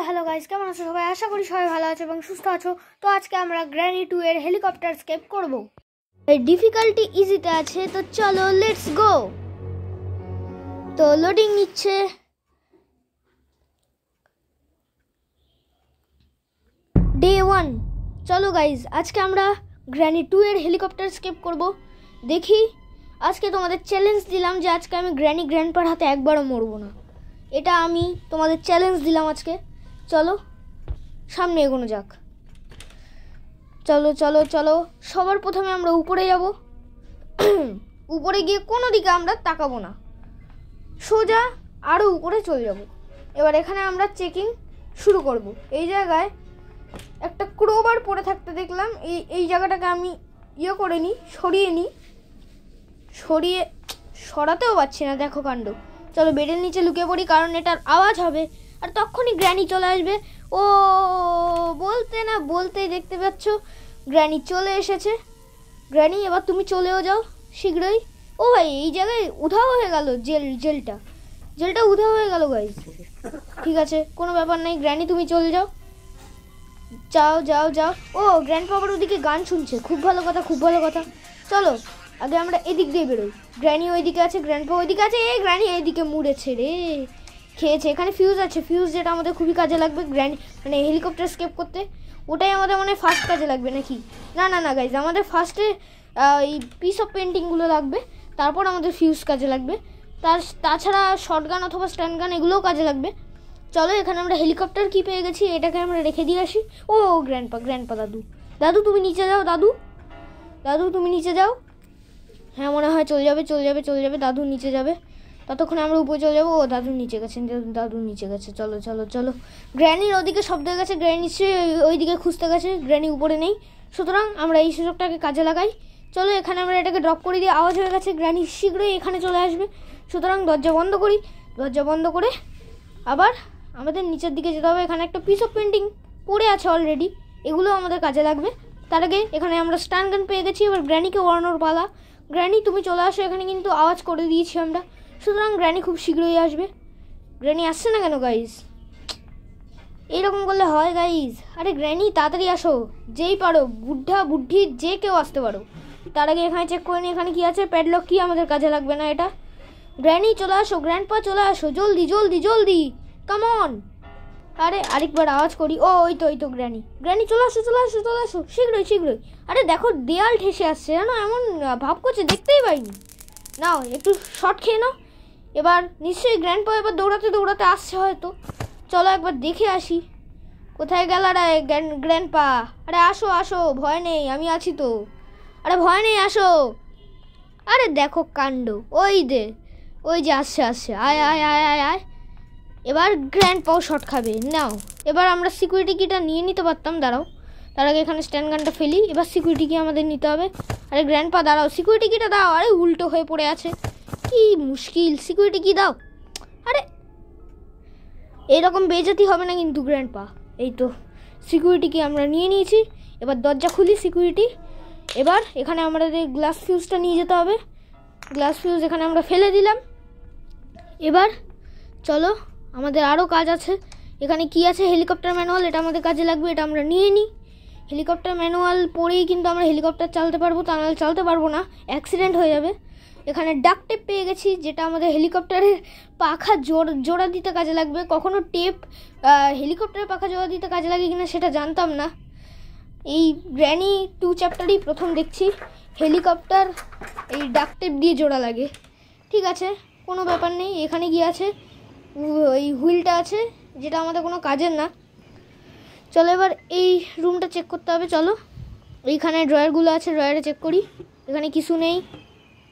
Hello guys, কেমন আছো সবাই? আশা করি সবাই ভালো আছো এবং সুস্থ আছো। তো আজকে আমরা গ্র্যানি 2 এর হেলিকপ্টার স্কেপ করব। এই ডিফিকাল্টি ইজিতে আছে, তো চলো লেটস গো। তো লোডিং নিচ্ছে। ডে 1। চলো গাইস, আজকে আমরা গ্র্যানি 2 এর হেলিকপ্টার স্কেপ করব। দেখি, আজকে তোমাদের চ্যালেঞ্জ দিলাম যে আজকে আমি গ্র্যান্ডপার হাতে একবারও মরবো না। এটা আমি তোমাদের চ্যালেঞ্জ দিলাম আজকে। চলো সামনে এগোনো যাক। চলো চলো চলো, সবার প্রথমে আমরা উপরে যাব। উপরে গিয়ে কোনো দিকে আমরা তাকাবো না, সোজা আরও উপরে চলে যাব। এবার এখানে আমরা চেকিং শুরু করব। এই জায়গায় একটা ক্রোবার পড়ে থাকতে দেখলাম। এই জায়গাটাকে আমি করে নিই, সরাতেও পারছি না, দেখো কাণ্ড। চলো বেডের নিচে লুকিয়ে পড়ি, কারণ এটার আওয়াজ হবে আর তখনই গ্র্যানি চলে আসবে। ও বলতে না বলতেই দেখতে পাচ্ছ গ্র্যানি চলে এসেছে। গ্র্যানি, এবার তুমি চলেও যাও শীঘ্রই। ও ভাই, এই জায়গায় উধাও হয়ে গেল জেলটা উধাও হয়ে গেল গাইস। ঠিক আছে, কোনো ব্যাপার নাই, গ্র্যানি তুমি চলে যাও। যাও যাও যাও। ও গ্র্যান্ডপা আবার ওদিকে গান শুনছে, খুব ভালো কথা। চলো আগে আমরা এদিক দিয়ে বেরোই। গ্র্যানি ওইদিকে আছে, গ্র্যান্ডপা ওইদিকে আছে। গ্র্যানি এইদিকে মুড়েছে রে, খেয়েছে। এখানে ফিউজ আছে, ফিউজ যেটা আমাদের খুবই কাজে লাগবে গ্র্যানি মানে হেলিকপ্টার স্কেপ করতে। ওটাই আমাদের মনে হয় ফার্স্ট কাজে লাগবে নাকি? না গাইজ, আমাদের ফার্স্টে এই পিস অফ পেন্টিংগুলো লাগবে, তারপর আমাদের ফিউজ কাজে লাগবে। তাছাড়া শর্টগান অথবা স্ট্যান্ড গান এগুলোও কাজে লাগবে। চলো, এখানে আমরা হেলিকপ্টার কি পেয়ে গেছি, এটাকে আমরা রেখে দিয়ে আসি। ও গ্র্যান্ডপা দাদু তুমি নিচে যাও। দাদু তুমি নিচে যাও। হ্যাঁ, মনে হয় চলে যাবে। দাদু নিচে যাবে, ততক্ষণে আমরা উপরে চলে যাবো। ও দাদু নিচে গেছে। চলো। গ্র্যানির ওদিকে শব্দ হয়ে গেছে, গ্র্যানি ওইদিকে খুঁজতে গেছে, গ্র্যানি উপরে নেই। সুতরাং আমরা এই সুযোগটাকে কাজে লাগাই। চলো, এখানে আমরা এটাকে ড্রপ করে দিয়ে, আওয়াজ হয়ে গেছে, গ্র্যানি শীঘ্রই এখানে চলে আসবে। সুতরাং দরজা বন্ধ করে আবার আমাদের নিচের দিকে যেতে হবে। এখানে একটা পিস অফ পেন্টিং পড়ে আছে অলরেডি, এগুলো আমাদের কাজে লাগবে। তার আগে এখানে আমরা স্ট্যান্ড গান পেয়ে গেছি। এবার গ্র্যানিকে ওড়ানোর পালা। গ্র্যানি তুমি চলে আসো, এখানে কিন্তু আওয়াজ করে দিয়েছি আমরা। সুতরাং গ্র্যানি খুব শীঘ্রই আসবে। গ্র্যানি আসছে না কেন গাইজ? এইরকম করলে হয় গাইজ? আরে গ্র্যানি তাড়াতাড়ি আসো, যেই পারো, বুদ্ধি যে কেউ আসতে পারো। তার আগে এখানে চেক করে নি এখানে কি আছে। প্যাডলক কি আমাদের কাজে লাগবে না এটা। গ্র্যানি চলে আসো, গ্র্যান্ডপা চলে আসো, জলদি কাম অন। আরে আরেকবার আওয়াজ করি। ও ওই তো গ্র্যানি চলে আসো শীঘ্রই। আরে দেখো, দেয়াল ঠেসে আসছে, জানো, এমন ভাব করছে দেখতেই পাইনি। নাও একটু শর্ট খেয়ে নাও। এবার নিশ্চয়ই গ্র্যান্ডপা এবার দৌড়াতে আসছে হয়তো। চলো একবার দেখে আসি, কোথায় গেল রে গ্র্যান্ডপা? আরে আসো, ভয় নেই, আমি আছি তো। আরে ভয় নেই, আসো। আরে দেখো কাণ্ড, ওই যে আসছে। আয়। এবার গ্র্যান্ডপাও শর্ট খাবে। নাও, এবার আমরা সিকিউরিটি কিটা নিয়ে নিতে পারতাম, দাঁড়াও। তার আগে এখানে স্ট্যান্ড গানটা ফেলি। এবার সিকিউরিটি কি আমাদের নিতে হবে। আরে গ্র্যান্ডপা দাঁড়াও, সিকিউরিটি কিটা দাও। আরে উল্টো হয়ে পড়ে আছে, কি মুশকিল। সিকিউরিটি কি দাও। আরে এইরকম বেজাতি হবে না কিন্তু গ্র্যান্ডপা। এই তো সিকিউরিটি কি আমরা নিয়ে নিয়েছি। এবার দরজা খুলি সিকিউরিটি। এবার এখানে আমাদের গ্লাস ফিউজটা নিয়ে যেতে হবে। গ্লাস ফিউজ এখানে আমরা ফেলে দিলাম। এবার চলো, আমাদের আরও কাজ আছে। এখানে কি আছে, হেলিকপ্টার ম্যানুয়াল, এটা আমাদের কাজে লাগবে, এটা আমরা নিয়ে নিই। হেলিকপ্টার ম্যানুয়াল পরেই কিন্তু আমরা হেলিকপ্টার চালাতে পারবো, তা নাহলে চালাতে পারবো না, অ্যাক্সিডেন্ট হয়ে যাবে। এখানে ডাক্ট টেপ পেয়ে গেছি, যেটা আমাদের হেলিকপ্টারের পাখা জোড়া দিতে কাজে লাগবে। কখনো টেপ হেলিকপ্টারের পাখা জোড়া দিতে কাজে লাগে কিনা সেটা জানতাম না। এই গ্র্যানি 2 চ্যাপ্টারই প্রথম দেখছি হেলিকপ্টার এই ডাক্ট টেপ দিয়ে জোড়া লাগে। ঠিক আছে, কোনো ব্যাপার নেই। এখানে কি আছে, ওই হুইলটা আছে, যেটা আমাদের কোনো কাজের না। চলো এবার এই রুমটা চেক করতে হবে। চলো, এইখানে ড্রয়ারগুলো আছে, ড্রয়ারে চেক করি। এখানে কিছু নেই।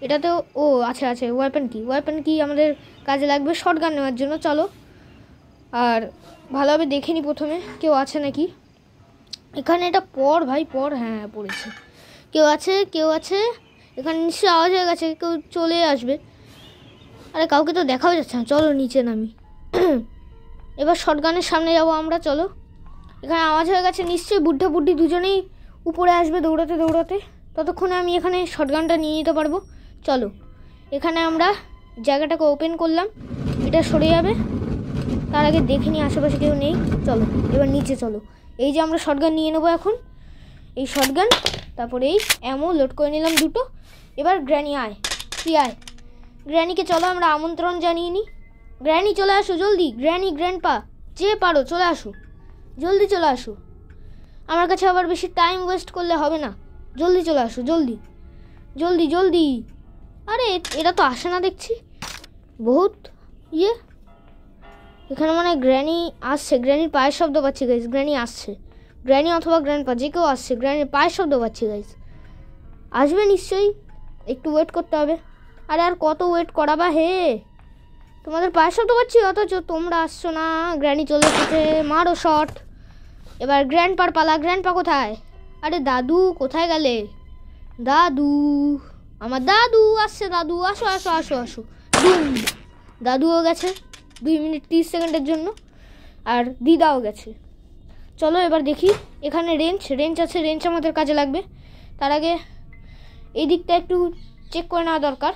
এটাতেও আছে ওয়েপন কি আমাদের কাজে লাগবে শর্ট গান নেওয়ার জন্য। চলো আর ভালোভাবে দেখে নিই প্রথমে কেউ আছে নাকি। এখানে এটা পড় ভাই, হ্যাঁ পড়েছে। কেউ আছে এখানে, নিশ্চয়ই আওয়াজ হয়ে গেছে, কেউ চলে আসবে। আরে কাউকে তো দেখাও যাচ্ছে না, চলো নিচে নামি। এবার শর্টগানের সামনে যাবো আমরা। চলো, এখানে আওয়াজ হয়ে গেছে, নিশ্চয়ই বুদ্ধি দুজনেই উপরে আসবে দৌড়াতে। ততক্ষণে আমি এখানে শর্টগানটা নিয়ে নিতে পারবো। চলো, এখানে আমরা জায়গাটাকে ওপেন করলাম, এটা সরে যাবে। তার আগে দেখে নিই আশেপাশে কেউ নেই। চলো এবার নিচে চলো। এই যে আমরা শটগান নিয়ে নেবো এখন, এই শটগান, তারপরে এই অ্যামো লোড করে নিলাম 2টো। এবার গ্র্যানি আয়, তুই আয়। গ্র্যানিকে চলো আমরা আমন্ত্রণ জানিয়ে নিই। গ্র্যানি চলে আসো জলদি, গ্র্যানি গ্র্যান্ডপা যে পারো চলে আসো, জলদি চলে আসো। আমার কাছে আবার বেশি টাইম ওয়েস্ট করলে হবে না, জলদি চলে আসো, জলদি জলদি জলদি। আরে এরা তো আসে না দেখছি, বহুত ইয়ে। এখানে মানে গ্র্যানি আসছে, গ্র্যানির পায়ের শব্দ পাচ্ছি গাইজ, গ্র্যানি আসছে, গ্র্যানি অথবা গ্র্যান্ডপা যে কেউ আসছে, গ্র্যানির পায়ের শব্দ পাচ্ছি গাইজ, আসবে নিশ্চয়ই, একটু ওয়েট করতে হবে। আরে আর কত ওয়েট করাবা হে, তোমাদের পায়ের শব্দ পাচ্ছি অথচ তোমরা আসছো না। গ্র্যানি চলে এসেছে, মারো শট। এবার গ্র্যান্ডপার পালা, গ্র্যান্ডপা কোথায়? আরে দাদু কোথায় গেলে? দাদু, আমার দাদু আসছে, দাদু আসো আসো আসো আসো। দাদুও গেছে 2 মিনিট 30 সেকেন্ডের জন্য, আর দিদাও গেছে। চলো এবার দেখি, এখানে রেঞ্জ আছে, রেঞ্জ আমাদের কাজে লাগবে। তার আগে এই দিকটা একটু চেক করে নেওয়া দরকার।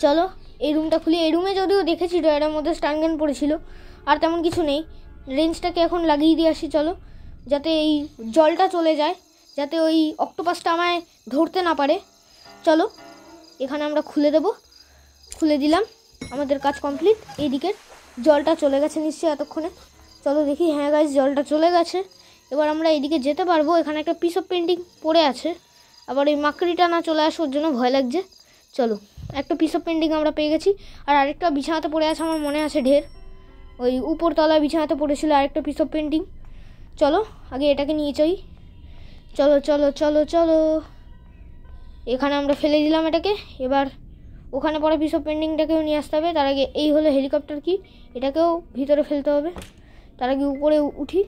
চলো এই রুমটা খুলি। এই রুমে যদিও দেখেছি ড্রয়ারের মধ্যে স্ট্যান্ড পড়েছিল, আর তেমন কিছু নেই। রেঞ্জটাকে এখন লাগিয়ে দিয়ে আসি চলো, যাতে এই জলটা চলে যায়, যাতে ওই অক্টোপাসটা আমায় ধরতে না পারে। চলো এখানে আমরা খুলে দেব, খুলে দিলাম, আমাদের কাজ কমপ্লিট। এইদিকের জলটা চলে গেছে নিশ্চয়ই এতক্ষণে। চলো দেখি, হ্যাঁ গাইজ জলটা চলে গেছে। এবার আমরা এইদিকে যেতে পারবো। এখানে একটা পিস অফ পেন্টিং পড়ে আছে, আবার এই মাকড়িটা না চলে আসে ওর জন্য ভয় লাগছে। চলো একটা পিস অফ পেন্টিং আমরা পেয়ে গেছি, আর আরেকটা বিছানাতে পড়ে আছে আমার মনে আছে ঢের, ওই উপরতলায় বিছানাতে পড়েছিল আরেকটা পিস অফ পেন্টিং। চলো আগে এটাকে নিয়ে যাই, চলো চলো চলো চলো। এখানে আমরা ফেলে দিলাম এটাকে। এবার ওখানে পরে পিস অফ পেন্টিংটাকেও নিয়ে আসতে হবে। তার আগে এই হলো হেলিকপ্টার কি, এটাকেও ভিতরে ফেলতে হবে। তার আগে উপরে উঠি,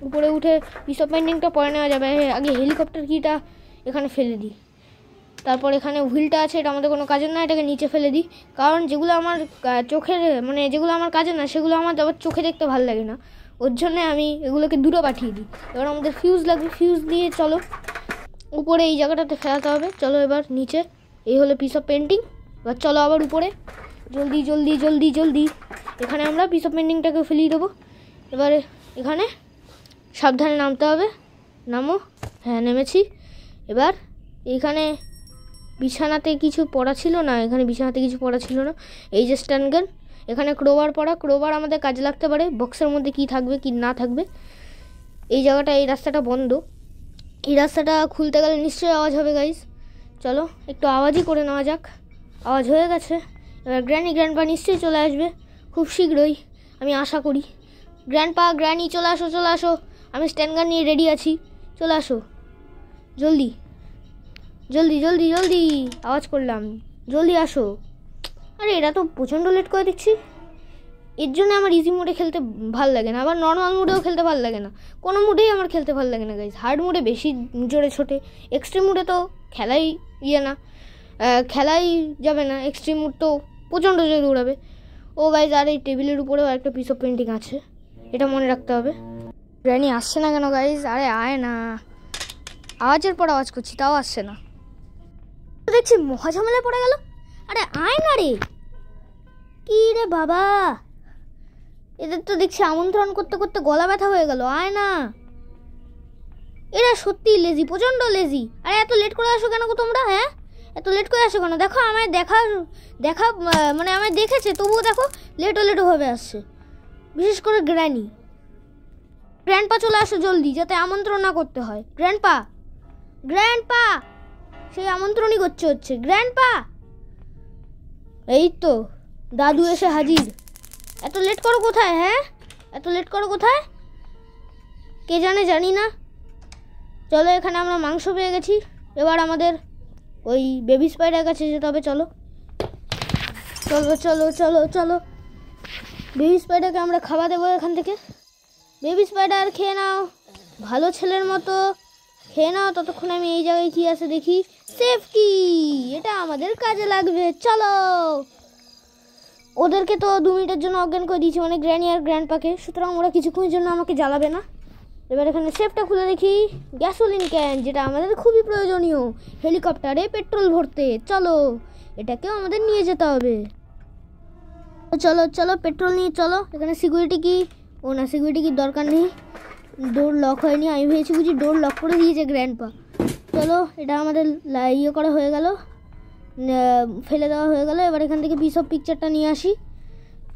উপরে উঠে পিস অফ পেন্টিংটা পরে নেওয়া যাবে, আগে হেলিকপ্টার কিটা এখানে ফেলে দিই। তারপর এখানে হুইলটা আছে, এটা আমাদের কোনো কাজের না, এটাকে নিচে ফেলে দিই। কারণ যেগুলো আমার চোখের মানে যেগুলো আমার কাজের না সেগুলো আমার আবার চোখে দেখতে ভালো লাগে না, ওর জন্যে আমি এগুলোকে দূরে পাঠিয়ে দিই। এবার আমাদের ফিউজ লাগবে, ফিউজ দিয়ে চলো উপরে এই জায়গাটাতে ফেলাতে হবে। চলো এবার নিচে, এই হলো পিস অফ পেন্টিং। এবার চলো আবার উপরে, জলদি জলদি জলদি জলদি। এখানে আমরা পিস অফ পেন্টিংটাকে ফেলিয়ে দেবো। এবারে এখানে সাবধানে নামতে হবে, নামো, হ্যাঁ নেমেছি। এবার এইখানে বিছানাতে কিছু পড়া ছিল না, এখানে বিছানাতে কিছু পড়া ছিল না। এই যে স্ট্যান্ড গান, এখানে ক্রোবার পড়া, ক্রোবার আমাদের কাজে লাগতে পারে। বক্সের মধ্যে কি থাকবে কি না থাকবে। এই জায়গাটা, এই রাস্তাটা বন্ধ, এই রাস্তাটা খুলতে গেলে নিশ্চয়ই আওয়াজ হবে গাইজ। চলো একটু আওয়াজই করে নেওয়া যাক। আওয়াজ হয়ে গেছে। এবার গ্র্যান্ডপা নিশ্চয়ই চলে আসবে খুব শীঘ্রই, আমি আশা করি। গ্র্যান্ডপা, গ্র্যানি চলে আসো চলে আসো, আমি স্ট্যান্ড গান নিয়ে রেডি আছি, চলে আসো জলদি জলদি জলদি জলদি। আওয়াজ করলাম, জলদি আসো। আরে এরা তো প্রচণ্ড লেট করে দিচ্ছি, এর জন্য আমার ইজি মোডে খেলতে ভাল লাগে না, আবার নর্মাল মোডেও খেলতে ভাল লাগে না, কোনো মোডেই আমার খেলতে ভাল লাগে না গাইজ। হার্ড মোডে বেশি জোরে ছোটে, এক্সট্রিম মোডে তো খেলাই না, খেলাই যাবে না, এক্সট্রিম মোড তো প্রচণ্ড জোরে উড়াবে। ও গাইজ, আর এই টেবিলের উপরেও একটা পিস অফ পেন্টিং আছে, এটা মনে রাখতে হবে। গ্র্যানি আসছে না কেন গাইজ? আরে আয় না, আওয়াজের পর আওয়াজ করছি তাও আসছে না, দেখছি মহা ঝামেলায় পড়ে গেল। আরে আয় না রে, কি রে বাবা, এদের তো দেখছি আমন্ত্রণ করতে করতে গলা ব্যথা হয়ে গেল। আয় না, এরা সত্যি লেজি, প্রচণ্ড লেজি। আরে এত লেট করে আসো কেন গো তোমরা? হ্যাঁ এত লেট করে আসো কেন? দেখো আমায় দেখা মানে আমায় দেখেছে, তবুও দেখো লেটো ভাবে আসছে, বিশেষ করে গ্র্যান্ডপা চলে আসো জলদি, যাতে আমন্ত্রণ না করতে হয়। গ্র্যান্ডপা সেই আমন্ত্রণই হচ্ছে গ্র্যান্ডপা। এই তো দাদু এসে হাজির। এত লেট করো কোথায়? হ্যাঁ এত লেট করো কোথায় কে জানি না। চলো এখানে আমরা মাংস পেয়ে গেছি, এবার আমাদের ওই বেবি স্পাইডার কাছে যেতে হবে। চলো চলো চলো চলো চলো, বেবি স্পাইডারকে আমরা খাওয়া দেবো এখান থেকে। বেবি স্পাইডার খেয়ে নাও, ভালো ছেলের মতো খেয়ে নাও। ততক্ষণ আমি এই জায়গায় কি আছে দেখি। সেফ কি, এটা আমাদের কাজে লাগবে। চলো, ওদেরকে তো 2 মিনিটের জন্য অজ্ঞান করে দিয়েছি, মানে গ্র্যানি আর গ্র্যান্ডপাকে, সুতরাং ওরা কিছুক্ষণের জন্য আমাকে জ্বালাবে না। এবার এখানে সেফটা খুলে দেখি, গ্যাসোলিন ক্যান, যেটা আমাদের খুবই প্রয়োজনীয় হেলিকপ্টারে পেট্রোল ভরতে। চলো এটাকেও আমাদের নিয়ে যেতে হবে। চলো চলো পেট্রোল নিয়ে চলো। এখানে সিকিউরিটি কি? ও না, সিকিউরিটি কি দরকার নেই, ডোর লক হয়নি। আমি ভেবেছি বুঝি ডোর লক করে দিয়েছে গ্র্যান্ডপা। চলো, এটা আমাদের ইয়ে করা হয়ে গেল, ফেলে দেওয়া হয়ে গেল। এবার এখান থেকে পিস অফ পিকচারটা নিয়ে আসি।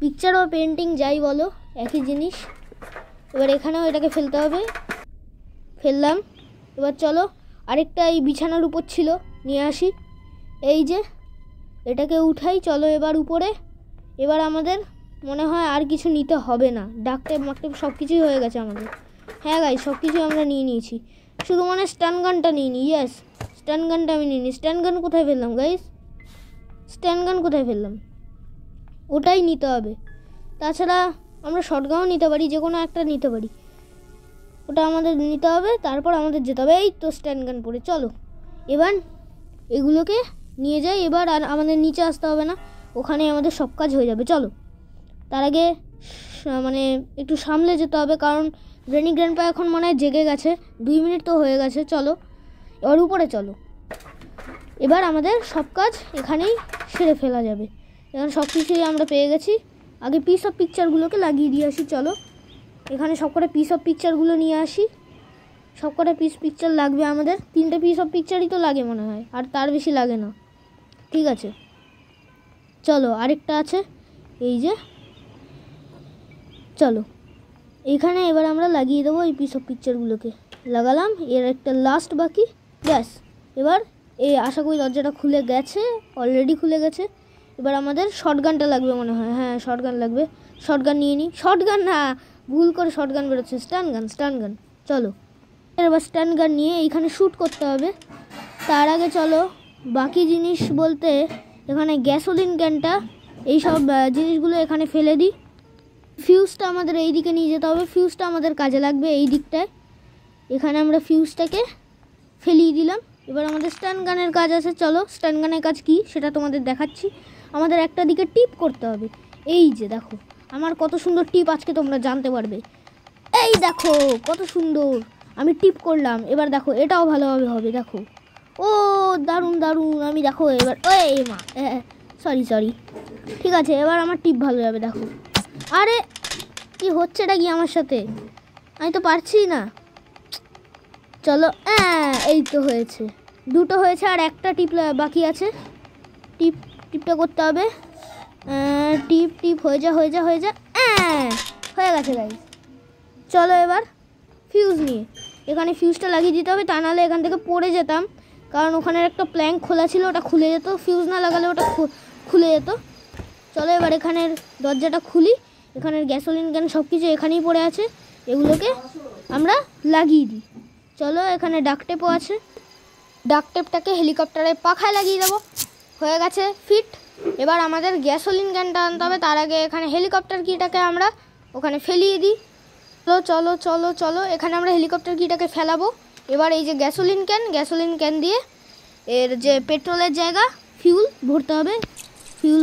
পিকচার বা পেন্টিং যাই বলো একই জিনিস। এবার এখানেও এটাকে ফেলতে হবে, ফেললাম। এবার চলো আরেকটা এই বিছানার উপর ছিল, নিয়ে আসি। এই যে এটাকে উঠাই। চলো এবার উপরে। এবার আমাদের মনে হয় আর কিছু নিতে হবে না, ডাকটেপ মাকটেপ সব কিছুই হয়ে গেছে আমাদের। হ্যাঁ গাইস, সব কিছুই আমরা নিয়ে নিয়েছি, শুধু মানে স্টান গানটা নিয়ে নিই। ইয়েস, স্টান গানটা আমি নিয়ে নিই। স্টান গান কোথায় ফেললাম গাইস? স্টান গান কোথায় ফেললাম? ওটাই নিতে হবে। তাছাড়া আমরা শটগানও নিতে পারি, যে কোনো একটা নিতে পারি। ওটা আমাদের নিতে হবে, তারপর আমাদের যেতে হবে। এই তো স্ট্যান্ড গান পরে। চলো এবার এগুলোকে নিয়ে যাই। এবার আর আমাদের নিচে আসতে হবে না, ওখানে আমাদের সব কাজ হয়ে যাবে। চলো, তার আগে মানে একটু সামলে যেতে হবে, কারণ গ্র্যানি গ্র্যান্ডপা এখন মনে হয় জেগে গেছে। 2 মিনিট তো হয়ে গেছে। চলো এবার উপরে চলো। এবার আমাদের সব কাজ এখানেই সেরে ফেলা যাবে। এখন সব কিছুই আমরা পেয়ে গেছি। আগে পিস অফ পিকচারগুলোকে লাগিয়ে দিয়ে আসি। চলো এখানে সব কটা পিস অফ পিকচারগুলো নিয়ে আসি। সব কটা পিকচার লাগবে আমাদের। 3টে পিস অফ পিকচারই তো লাগে মনে হয়, আর তার বেশি লাগে না। ঠিক আছে, চলো আরেকটা আছে, এই যে। চলো এখানে এবার আমরা লাগিয়ে দেবো এই পিস অফ পিকচারগুলোকে। লাগালাম, এর একটা লাস্ট বাকি। ব্যাস, এবার এই আশা করি দরজাটা খুলে গেছে, অলরেডি খুলে গেছে। এবার আমাদের শটগানটা লাগবে মনে হয়। হ্যাঁ, শটগান লাগবে। শটগান নিয়ে নিই। শটগান না, ভুল করে শটগান বেরোচ্ছে, স্টান গান, স্টান গান। চলো এবার স্টান গান নিয়ে এইখানে শ্যুট করতে হবে। তার আগে চলো বাকি জিনিস বলতে এখানে গ্যাসোলিন ক্যানটা, এইসব জিনিসগুলো এখানে ফেলে দিই। ফিউজটা আমাদের এই দিকে নিয়ে যেতে হবে, ফিউজটা আমাদের কাজে লাগবে এই দিকটায়। এখানে আমরা ফিউজটাকে ফেলিয়ে দিলাম। এবার আমাদের স্টান গানের কাজ আছে। চলো স্টান গানের কাজ কি সেটা তোমাদের দেখাচ্ছি। আমাদের একটা দিকে টিপ করতে হবে। এই যে দেখো আমার কত সুন্দর টিপ, আজকে তোমরা জানতে পারবে। এই দেখো কত সুন্দর আমি টিপ করলাম। এবার দেখো এটাও ভালোভাবে হবে, দেখো। ও দারুণ দারুণ। আমি দেখো এবার ওই মা, সরি, ঠিক আছে। এবার আমার টিপ ভালো যাবে, দেখো। আরে কি হচ্ছেটা কি আমার সাথে? আমি তো পারছি না। চলো, এই তো হয়েছে, 2টো হয়েছে, আর একটা টিপ বাকি আছে। টিপটা করতে হবে। টিপ হয়ে যা হয়ে গেছে গাইস। চলো এবার ফিউজ নিয়ে এখানে ফিউজটা লাগিয়ে দিতে হবে, তা নাহলে এখান থেকে পড়ে যেতাম, কারণ ওখানে একটা প্ল্যাঙ্ক খোলা ছিল, ওটা খুলে যেত। ফিউজ না লাগালে ওটা খুলে যেত। চলো এবার এখানের দরজাটা খুলি। এখানের গ্যাসোলিন ক্যান সব কিছু এখানেই পড়ে আছে, এগুলোকে আমরা লাগিয়ে দিই। চলো এখানে ডাকটেপও আছে, ডাকটেপটাকে হেলিকপ্টারের পাখায় লাগিয়ে দেবো। হয়ে গেছে ফিট। এবার আমাদের গ্যাসোলিন ক্যানটা আনতে হবে। তার আগে এখানে হেলিকপ্টার কিটাকে আমরা ওখানে ফেলিয়ে দিই। চলো চলো চলো, এখানে আমরা হেলিকপ্টার কিটাকে ফেলাবো। এবার এই যে গ্যাসোলিন ক্যান দিয়ে এর যে পেট্রোলের জায়গা ফিউল ভরতে হবে। ফিউল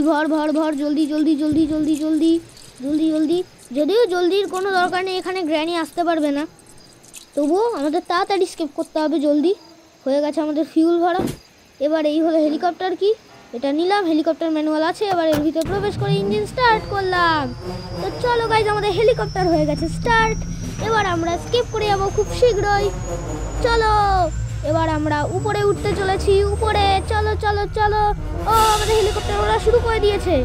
ভর জলদি। যদিও জলদির কোনো দরকার নেই, এখানে গ্র্যানি আসতে পারবে না, তবুও আমাদের তাড়াতাড়ি স্কেপ করতে হবে জলদি। হয়ে গেছে আমাদের ফিউল ভরা। এবার এই হলো হেলিকপ্টার কি, এটা নিলাম। হেলিকপ্টার ম্যানুয়াল আছে। এবার এর ভিতরে প্রবেশ করে ইঞ্জিন স্টার্ট করলাম। তো চলো গাইজ, আমাদের হেলিকপ্টার হয়ে গেছে স্টার্ট। এবার আমরা স্কেপ করে যাবো খুব শীঘ্রই। চলো এবার আমরা উপরে উঠতে চলেছি, উপরে। চলো চলো চলো। ও আমাদের হেলিকপ্টার ওরা শুরু করে দিয়েছে।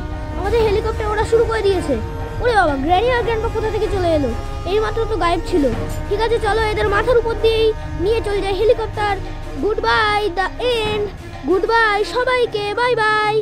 ওরে বাবা, গ্র্যানি আর গ্র্যান্ডপা কোথা থেকে চলে এলো? এইমাত্র তো গায়েব ছিল। ঠিক আছে, চলো এদের মাথার উপর দিয়েই নিয়ে চলে যায় helicopter. Good bye the end. Good bye সবাইকে, বাই বাই।